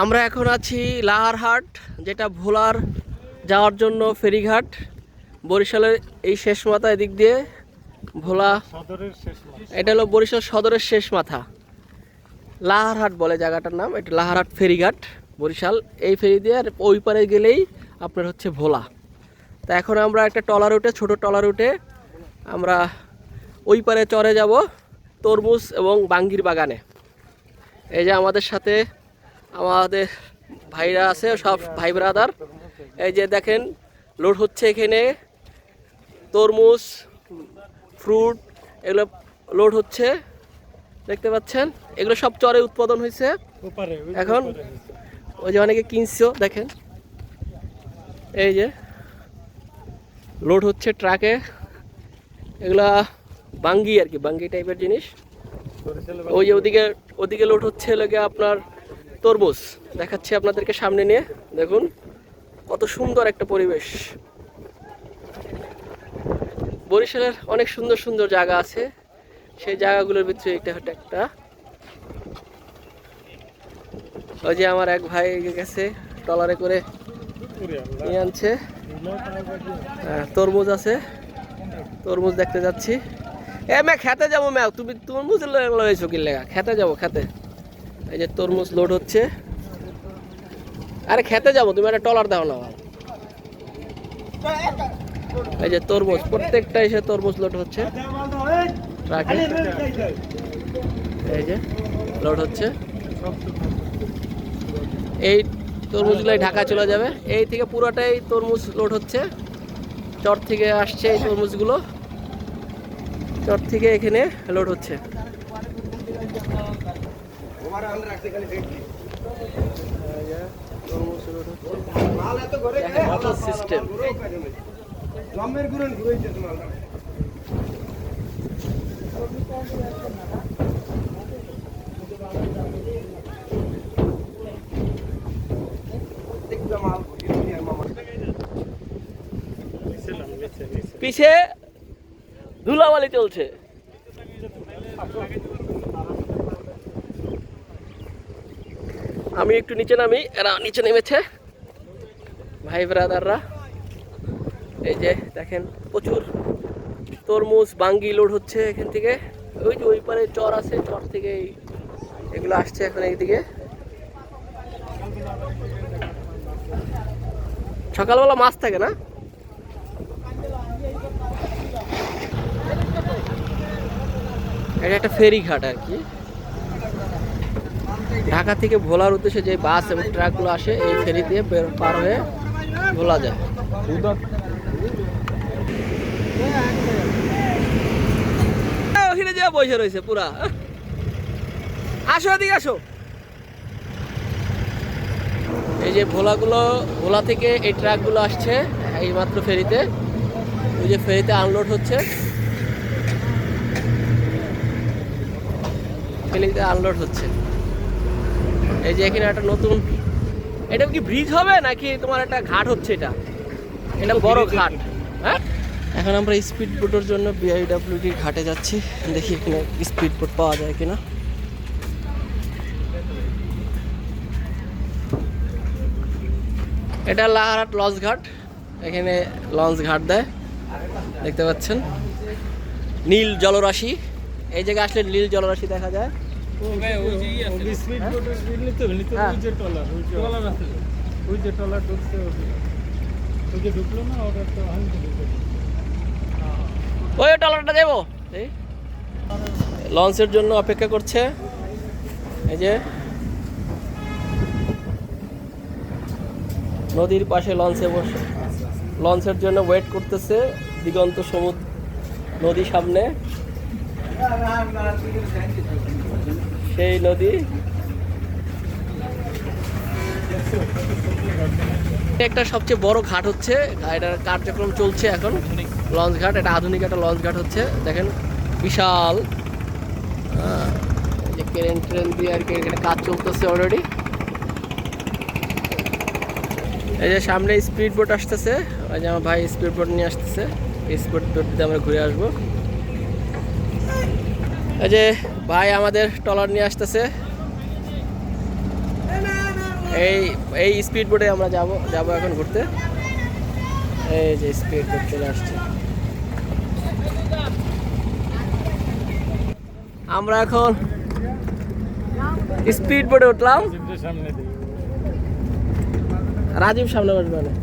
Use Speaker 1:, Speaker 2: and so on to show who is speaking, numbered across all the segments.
Speaker 1: আমরা এখন আছি লাহারহাট, যেটা ভোলার যাওয়ার জন্য ফেরিঘাট। বরিশালের এই শেষ মাথা, এদিক দিয়ে ভোলা
Speaker 2: সদরের শেষ মাথা।
Speaker 1: এটা হলো বরিশাল সদরের শেষ মাথা, লাহারহাট বলে জায়গাটার নাম। এটা লাহারহাট ফেরিঘাট বরিশাল। এই ফেরি দিয়ে আর ওই পারে গেলেই আপনার হচ্ছে ভোলা। তা এখন আমরা একটা ট্রলার উঠে, ছোট ট্রলার উঠে আমরা ওই পারে চরে যাব তরমুজ এবং বাঙ্গির বাগানে। এই যে আমাদের সাথে আমাদের ভাইরা আছে, সব ভাই ব্রাদার। এই যে দেখেন লোড হচ্ছে এখানে তরমুজ, ফ্রুট, এগুলো লোড হচ্ছে, দেখতে পাচ্ছেন। এগুলো সব চরে উৎপাদন হয়েছে। এখন ওই যে অনেকে কিনছো, দেখেন এই যে লোড হচ্ছে ট্রাকে। এগুলা বাঙ্গি আর কি, বাঙ্গি টাইপের জিনিস। ওই যে ওদিকে লোড হচ্ছে লাগে আপনার তরমুজ। দেখাচ্ছি আপনাদেরকে সামনে নিয়ে, দেখুন কত সুন্দর একটা পরিবেশ। বরিশালের অনেক সুন্দর সুন্দর জায়গা আছে, সেই জায়গাগুলোর ভিতরে এটা হচ্ছে একটা। ওই যে আমার এক ভাই গেছে ট্রলারে করে নিয়ে আনছে, তরমুজ আছে, তরমুজ দেখতে যাচ্ছি। এ ম্যা খেতে যাবো ম্যা, তুমি তরমুজ লয়েছো কি লেগা? খেতে যাবো, খেতে। এই যে তরমুজ লোড হচ্ছে। আরে খেতে যাবো, তুমি একটা ট্রলার দাও না। এই যে তরমুজ, প্রত্যেকটা এসে তরমুজ লোড হচ্ছে ট্রাকে। এই যে লোড হচ্ছে, এই তরমুজগুলাই ঢাকা চলে যাবে। এই থেকে পুরোটাই তরমুজ লোড হচ্ছে, চর থেকে আসছে এই তরমুজগুলো, চর থেকে এখানে লোড হচ্ছে। সিস্টেম পিছে ধুলাবালি চলছে। আমি একটু নিচে নামি, এরা নিচে নেমেছে ভাই ব্রাদাররা। এই যে দেখেন প্রচুর তরমুজ বাঙ্গি লোড হচ্ছে এখান থেকে। ওই যে ওই পারে চর আছে, চর থেকে এগুলো আসছে এখন এইদিকে। সকালবেলা মাছ থাকে না? এটা একটা ফেরি ঘাট আর কি। ঢাকা থেকে ভোলার উদ্দেশ্যে যে বাস এবং ট্রাকগুলো আসে, এই ফেরি দিয়ে পার হয়ে ভোলা যায়। ওখানে যা বসে রয়েছে পুরা। আসো এদিকে আসো। এই যে ভোলা থেকে এই ট্রাকগুলো আসছে এই মাত্র ফেরিতে। ওই যে ফেরিতে আনলোড হচ্ছে, ফেরিতে আনলোড হচ্ছে। এই যে এখানে একটা নতুন, এটা কি ব্রিজ হবে নাকি তোমার একটা ঘাট হচ্ছে? এটা বড় ঘাট। হ্যাঁ, এখন আমরা স্পিড বোটের জন্য BIWD ঘাটে যাচ্ছি। দেখি এখানে স্পিড বোট পাওয়া যায় কিনা। এটা লাহারহাট লঞ্চ ঘাট, এখানে লঞ্চ ঘাট দেয়, দেখতে পাচ্ছেন। নীল জলরাশি, এই জায়গায় আসলে নীল জলরাশি দেখা যায়। ওই ট্রলারটা দেবো, লঞ্চের জন্য অপেক্ষা করছে। এই যে নদীর পাশে লঞ্চে বসে লঞ্চের জন্য ওয়েট করতেছে। দিগন্ত সমুদ্র, নদী সামনে, সেই নদী। একটা সবচেয়ে বড় ঘাট হচ্ছে, এটার কার্যক্রম চলছে এখন। লঞ্চ ঘাট, এটা আধুনিক একটা লঞ্চ ঘাট হচ্ছে। দেখেন বিশাল, ট্রেন দিয়ে আর কি এখানে কাজ চলতেছে অলরেডি। এই যে সামনে স্পিড বোট আসতেছে, ওই যে আমার ভাই স্পিড বোট নিয়ে আসতেছে। স্পিড বোট দিয়ে আমরা ঘুরে আসবো। এই যে ভাই আমাদের ট্রলার নিয়ে আসতেছে। এই এই স্পিড বোটে আমরা যাব এখন ঘুরতে। এই যে স্পিড বোট চলে আসছে। আমরা এখন স্পিড বোটে উঠলাম। রাজীব সামনে বসবে না,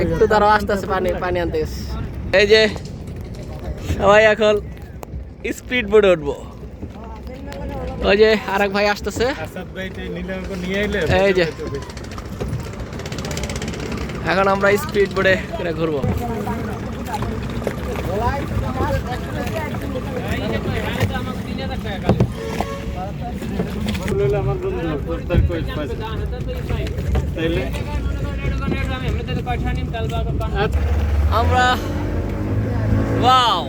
Speaker 1: একটু দাঁড়াও, আসতে আসতে পানি আনতে গেছে। এই যে সবাই এখন স্পিড বোটে উঠবো। ওই যে আরেক ভাই আসতেছে, এই যে এখন আমরা স্পিড বোটে ঘুরবো। আমরা ওয়াও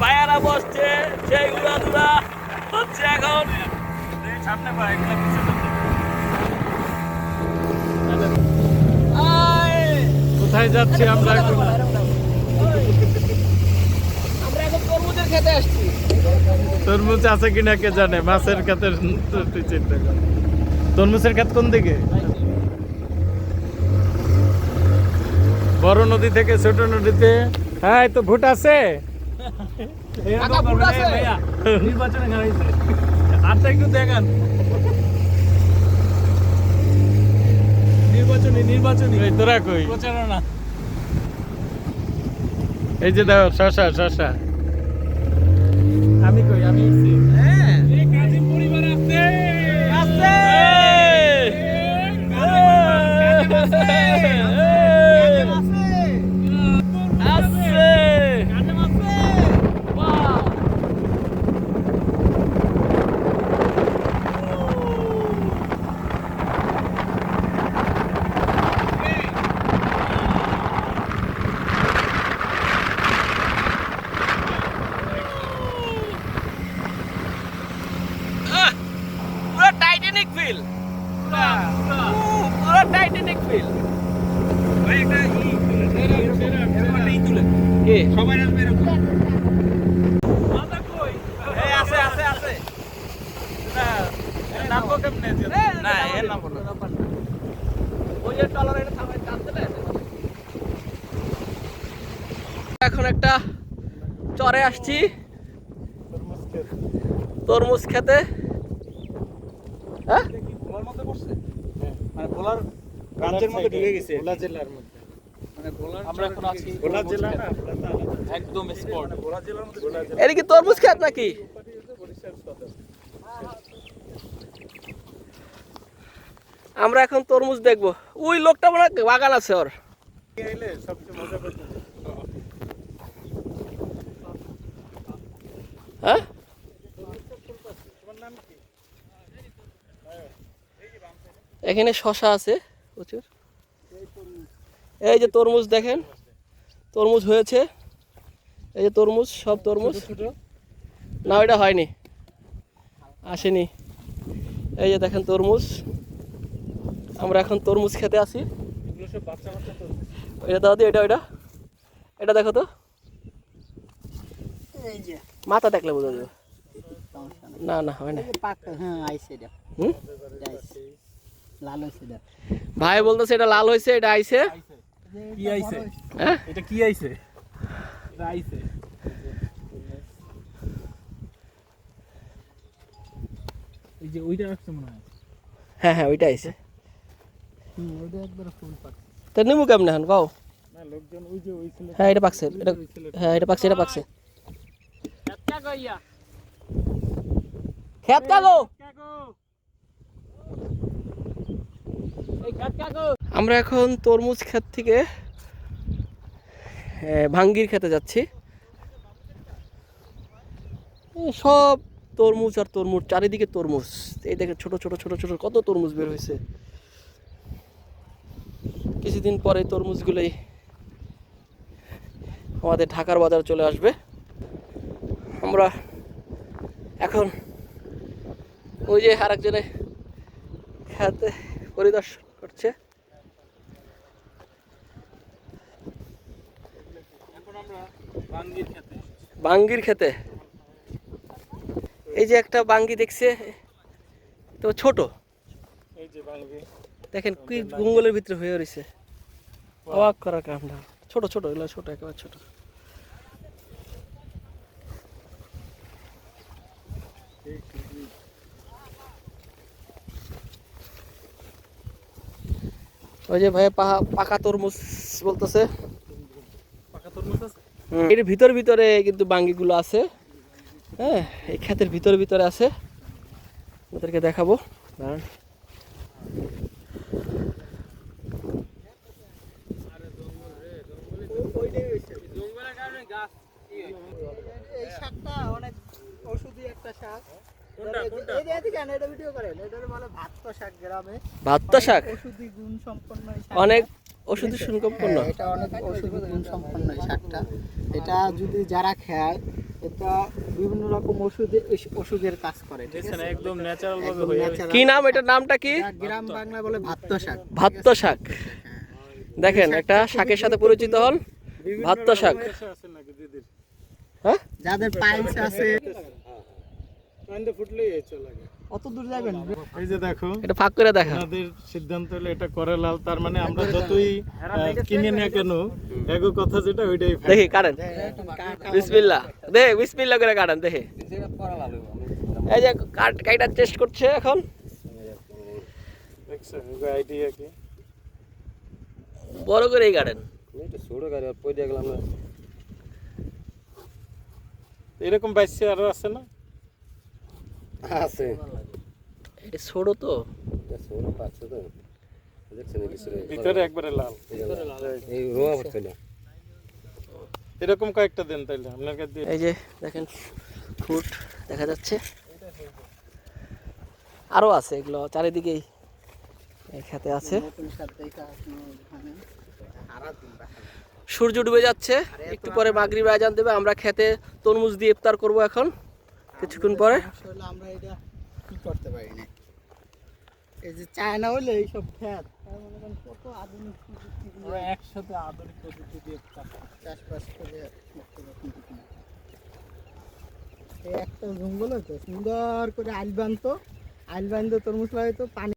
Speaker 1: ভাইয়ারা বসছে, সেই উড়াধুরা হচ্ছে এখন। সামনে কোথায় যাচ্ছি আমরা? এখন তরমুজের খেতে আসছি। তরমুজ আছে কিনা কে জানে, মাছের খেতের চিন্তা কর। তরমুজের খেত কোন দিকে? বড় নদী থেকে ছোট নদীতে। হ্যাঁ, তো ভোট আছে। নির্বাচনী তোরা কই প্রচারণা। এই যে দাও শশা আমি কই, আমি উঠছি। কাজিম পরিবার আছে। টাইটানিক ফিল, পুরো টাইটানিক ফিল। কে সবাই আসবে এরকম? আছে নামবো কেমনে? না এর নামবো না। ওই যে টলার এটা থামাই টানতে না। এখন একটা চরে আসছি তরমুজ খেতে। হ্যাঁ, ভোলার মধ্যে পড়ছে, মানে ভোলার রাজ্যের মধ্যে ঢুকে গেছে, ভোলা জেলার মধ্যে। মানে ভোলার আমরা এখন আছি ভোলা জেলা না, একদম স্পট ভোলা জেলার মধ্যে। এটা কি তরমুজ খেত নাকি? আমরা এখন তরমুজ দেখবো। ওই লোকটা মনে হয় বাগান আছে ওর। সবচেয়ে মজা করতে হ্যাঁ, এখানে শশা আছে প্রচুর। এই যে তরমুজ দেখেন, তরমুজ হয়েছে। এই যে তরমুজ, সব তরমুজ। না ওইটা হয়নি, আসেনি। এই যে দেখেন তরমুজ। আমরা এখন তরমুজ খেতে আসি। এটা দাও দি, এটা দেখো তো, মাথা দেখলে বোঝা যাবে। না হয় না। ভাই বলতেছে এটা লাল হয়েছে, এটা আইছে। কি আইছে? হ্যাঁ, এটা কি আইছে? এটা আইছে। এই যে ওইটা আসছে মনে হয়। হ্যাঁ ওইটা আইছে। ওইটা একবার ফুল পাকছে। তা নিমু কেমনে এখন কও? না লোকজন ওই যে ওই ছিল। হ্যাঁ এটা পাকছে, এটা হ্যাঁ এটা পাকছে। খেত কা গইয়া, খেত কা গো, এই খেত কা গো। আমরা এখন তরমুজ ক্ষেত থেকে ভাঙ্গির খেতে যাচ্ছি। সব তরমুজ আর তরমুজ, চারিদিকে তরমুজ। এই দেখেন ছোট ছোট কত তরমুজ বের হয়েছে। কিছুদিন পরে তরমুজগুলোই আমাদের ঢাকার বাজার চলে আসবে। আমরা এখন ওই যে আরেকজনে খেতে পরিদর্শন করছে। বাঙ্গির খেতে এই যে একটা বাঙ্গি দেখছে তো ছোট,
Speaker 2: এই যে বাঙ্গি
Speaker 1: দেখেন কি জঙ্গলের ভিতরে হয়ে রয়েছে, অবাক করার কারণটা। ছোট ছোট এগুলো ছোট, একেবারে ছোট। ওই যে ভাই পাকা তরমুজ বলতেছে,
Speaker 2: পাকা তরমুজ আছে।
Speaker 1: এর ভিতরে কিন্তু বাঙ্গিগুলো আছে। হ্যাঁ, এই ক্ষেতের ভিতরে আছে, ওদেরকে দেখাবো। দাঁড়ান।
Speaker 3: এই শাকটা অনেক ঔষধি একটা শাক।
Speaker 1: ভাত্ত শাক
Speaker 3: ঔষধি গুণ সম্পন্ন
Speaker 1: অনেক ওষুধি সম্পন্ন।
Speaker 3: এটা অনেক ঔষধি গুণ সম্পন্ন এই শাকটা। এটা যদি যারা খায় এটা বিভিন্ন রকম ওষুধের কাজ করে, ঠিক আছে?
Speaker 2: একদম ন্যাচারাল ভাবে হয়ে যাবে।
Speaker 1: কি নাম এটার, নামটা কি?
Speaker 3: গ্রাম বাংলা বলে ভাত্ত শাক।
Speaker 1: ভাত্ত শাক। দেখেন একটা শাকের সাথে পরিচিত হন, ভাত্ত শাক।
Speaker 2: আছে নাকি দিদির?
Speaker 1: হ্যাঁ,
Speaker 3: যাদের পাইলস আছে
Speaker 2: কান্দে ফুটলেই এই চলে লাগে।
Speaker 3: অত দূর যাবেন।
Speaker 2: এই যে দেখো,
Speaker 1: এটা ফাঁক করে দেখা।
Speaker 2: আমাদের সিদ্ধান্ত হলো এটা করে লাল, তার মানে আমরা যতই কিনে না কেন এগো কথা যেটা ওইটাই ফাইনাল।
Speaker 1: দেখি কাটেন, বিসমিল্লাহ দে, বিসমিল্লাহ করে কাটেন দেখি। এই যে কাইটার টেস্ট করছে এখন।
Speaker 2: দেখছো আইডিয়া কি?
Speaker 1: বড় করেই কাটেন।
Speaker 2: এরকম বাইসে আরো আছে না?
Speaker 4: আছে
Speaker 1: এটা ছোট তো,
Speaker 4: ছোট পাচ্ছে তো দেখছেন
Speaker 2: ভিতরে একবারে লাল।
Speaker 4: এই রোয়া পড়ছে না।
Speaker 2: এরকম কয়েকটা দেন তাইলে আপনার কাছে দিয়ে।
Speaker 1: এই যে দেখেন ফুট দেখা যাচ্ছে, আরো আছে এগুলো চারিদিকেই এই খেতে আছে। সূর্য ডুবে যাচ্ছে, একটু পরে মাগরিব আজান দেবে। আমরা খেতে তরমুজ দিয়ে ইফতার করব এখন কিছুক্ষণ পরে।
Speaker 3: আমরা এটা কি করতে পারি না, এই যে চায়না হলে এইসব খ্যাত মনে করেন কত আধুনিক প্রযুক্তি দিয়ে
Speaker 2: একসাথে আধুনিক পদ্ধতি দিয়ে
Speaker 3: চাষবাস করে এই একটা জঙ্গল হতো সুন্দর করে আইল বানতো তরমুজ লাগাইতো, পানি